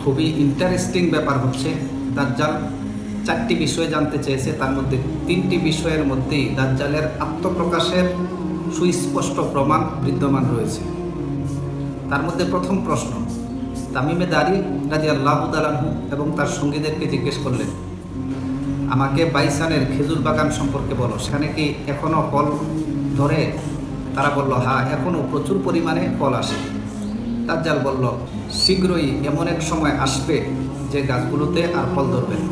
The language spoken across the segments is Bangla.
খুবই ইন্টারেস্টিং ব্যাপার হচ্ছে দাজ্জাল 4টি বিষয় জানতে চেয়েছে, তার মধ্যে 3টি বিষয়ের মধ্যেই দাজ্জালের আত্মপ্রকাশের সুস্পষ্ট প্রমাণ বিদ্যমান রয়েছে। তার মধ্যে প্রথম প্রশ্ন, তামিমে দারি রাদিয়াল্লাহু তাআলা আনহু এবং তার সঙ্গীদেরকে জিজ্ঞেস করলেন, আমাকে বাইসানের খেজুর বাগান সম্পর্কে বলো, সেখানে কি এখনও ফল ধরে? তারা বলল, হ্যাঁ, এখনও প্রচুর পরিমাণে ফল আসে। দাজ্জাল বলল, শীঘ্রই এমন এক সময় আসবে যে গাছগুলোতে আর ফল ধরবে না।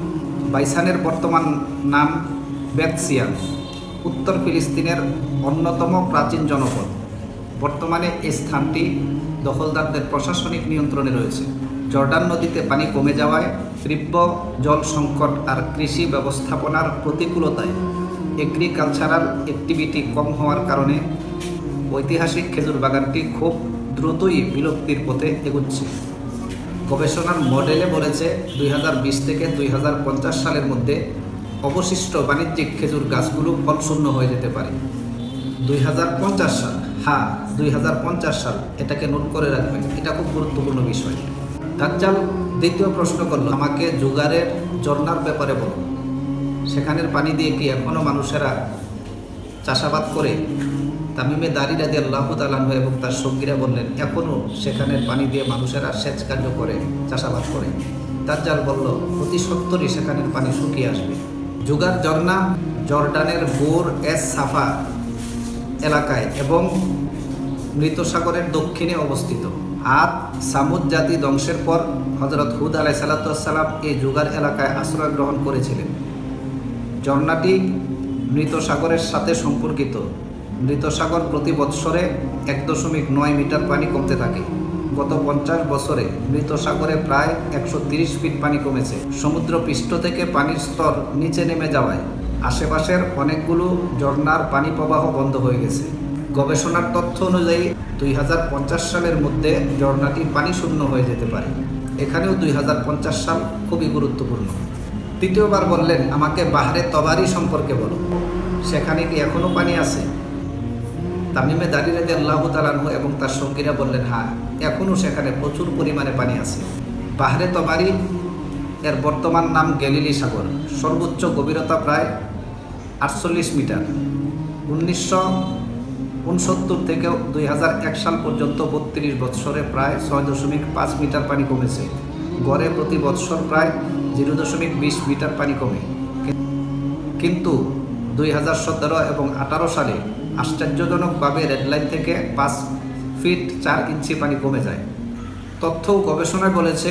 বাইসানের বর্তমান নাম বেতসিয়ান, উত্তর ফিলিস্তিনের অন্যতম প্রাচীন জনপদ। বর্তমানে এই স্থানটি দখলদারদের প্রশাসনিক নিয়ন্ত্রণে রয়েছে। জর্ডান নদীতে পানি কমে যাওয়ায়, তীব্র জল সংকট আর কৃষি ব্যবস্থাপনার প্রতিকূলতায় এগ্রিকালচারাল অ্যাক্টিভিটি কম হওয়ার কারণে ঐতিহাসিক খেজুর বাগানটি খুব দ্রুতই বিলুপ্তির পথে এগুচ্ছে। গবেষণার মডেলে বলেছে 2020 থেকে 2050 সালের মধ্যে অবশিষ্ট বাণিজ্যিক খেজুর গাছগুলো ফলশূন্য হয়ে যেতে পারে। 2050 সাল, হ্যাঁ 2050 সাল, এটাকে নোট করে রাখবেন, এটা খুব গুরুত্বপূর্ণ বিষয়। দাজ্জাল দ্বিতীয় প্রশ্ন করল, আমাকে জুগারের ঝর্ণার ব্যাপারে বলো, সেখানের পানি দিয়ে কি এখনও মানুষেরা চাষাবাদ করে? তামিমে দারি রাদিয়াল্লাহু তাআলা আনহু এবং তার সঙ্গীরা বললেন, এখনও সেখানের পানি দিয়ে মানুষেরা সেচ কার্য করে, চাষাবাদ করে। দাজ্জাল বলল, অতি সত্বরই সেখানের পানি শুকিয়ে আসবে। জুগার ঝর্ণা জর্ডানের বুর এস সাফা এলাকায় এবং মৃত সাগরের দক্ষিণে অবস্থিত। আর সামুদ জাতি ধ্বংসের পর হযরত হুদ আলাইহিস সালাম এই জুগার এলাকায় আশ্রয় গ্রহণ করেছিলেন। ঝর্ণাটি মৃত সাগরের সাথে সম্পর্কিত। মৃত সাগর প্রতি বৎসরে 1.9 মিটার পানি কমতে থাকে। গত 50 বছরে মৃত সাগরে প্রায় 130 ফিট পানি কমেছে। সমুদ্র পৃষ্ঠ থেকে পানির স্তর নিচে নেমে যাওয়ায় আশেপাশের অনেকগুলো ঝর্ণার পানি প্রবাহ বন্ধ হয়ে গেছে। গবেষণার তথ্য অনুযায়ী 2050 সালের মধ্যে ঝর্ণাটি পানি শূন্য হয়ে যেতে পারে। এখানেও 2050 সাল খুবই গুরুত্বপূর্ণ। তৃতীয়বার বললেন, আমাকে বাহরে তবারি সম্পর্কে বলো, সেখানে কি এখনও পানি আছে? তামিমে দারি রাদিয়াল্লাহু তাআলা আনহু এবং তার সঙ্গীরা বললেন, হ্যাঁ, এখনও সেখানে প্রচুর পরিমাণে পানি আছে। বাহরে তবারি এর বর্তমান নাম গ্যালিলি সাগর। সর্বোচ্চ গভীরতা প্রায় 48 মিটার। 1969 থেকে 2001 সাল পর্যন্ত 32 বৎসরে প্রায় 6.5 মিটার পানি কমেছে। গড়ে প্রতি বৎসর প্রায় 0.20 মিটার পানি কমে। কিন্তু 2017 এবং 2018 সালে আশ্চর্যজনকভাবে রেডলাইন থেকে 5 ফিট 4 ইঞ্চি পানি কমে যায়। তথ্য ও গবেষণায় বলেছে,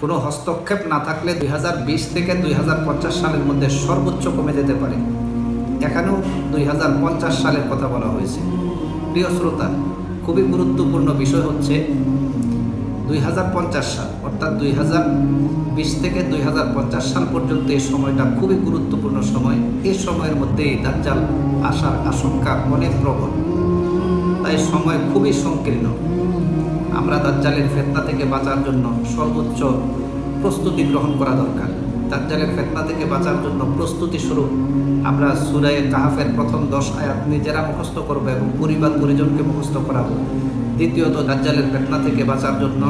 কোনো হস্তক্ষেপ না থাকলে 2020 থেকে 2050 সালের মধ্যে সর্বোচ্চ কমে যেতে পারে। এখানেও 2050 সালের কথা বলা হয়েছে। প্রিয় শ্রোতা, খুবই গুরুত্বপূর্ণ বিষয় হচ্ছে 2050 সাল, অর্থাৎ 2020 থেকে 2050 সাল পর্যন্ত এই সময়টা খুবই গুরুত্বপূর্ণ সময়। এই সময়ের মধ্যেই দাজ্জাল আসার আশঙ্কা অনেক প্রবল, তাই সময় খুবই সংকীর্ণ। আমরা দাজ্জালের ফিতনা থেকে বাঁচার জন্য সর্বোচ্চ প্রস্তুতি গ্রহণ করা দরকার। দাজ্জালের ফিতনা থেকে বাঁচার জন্য প্রস্তুতি স্বরূপ আমরা সূরা কাহাফের প্রথম 10 আয়াত নিজেরা মুখস্থ করব এবং পরিবার পরিজনকে মুখস্থ করাবো। দ্বিতীয়ত, দাজ্জালের ফিতনা থেকে বাঁচার জন্য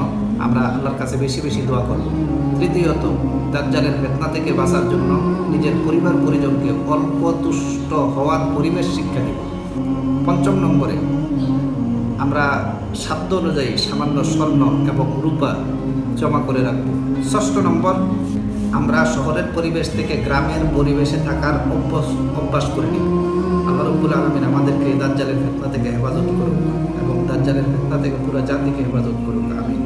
আমরা আল্লাহর কাছে বেশি বেশি দোয়া করব। তৃতীয়ত, দাজ্জালের ফিতনা থেকে বাঁচার জন্য নিজের পরিবার পরিজনকে অল্প তুষ্ট হওয়ার পরিবেশ শিক্ষা দেব। 5 নম্বরে, আমরা সাধ্য অনুযায়ী সামান্য স্বর্ণ এবং রূপা জমা করে রাখব। 6 নম্বর, আমরা শহরের পরিবেশ থেকে গ্রামের পরিবেশে থাকার অভ্যাস করে নিই। আল্লাহ রাব্বুল আলামিন আমাদেরকে দাজ্জালের ফিতনা থেকে হেফাজত করুন এবং দাজ্জালের ফিতনা থেকে পুরো জাতিকে হেফাজত করুন। আমিন।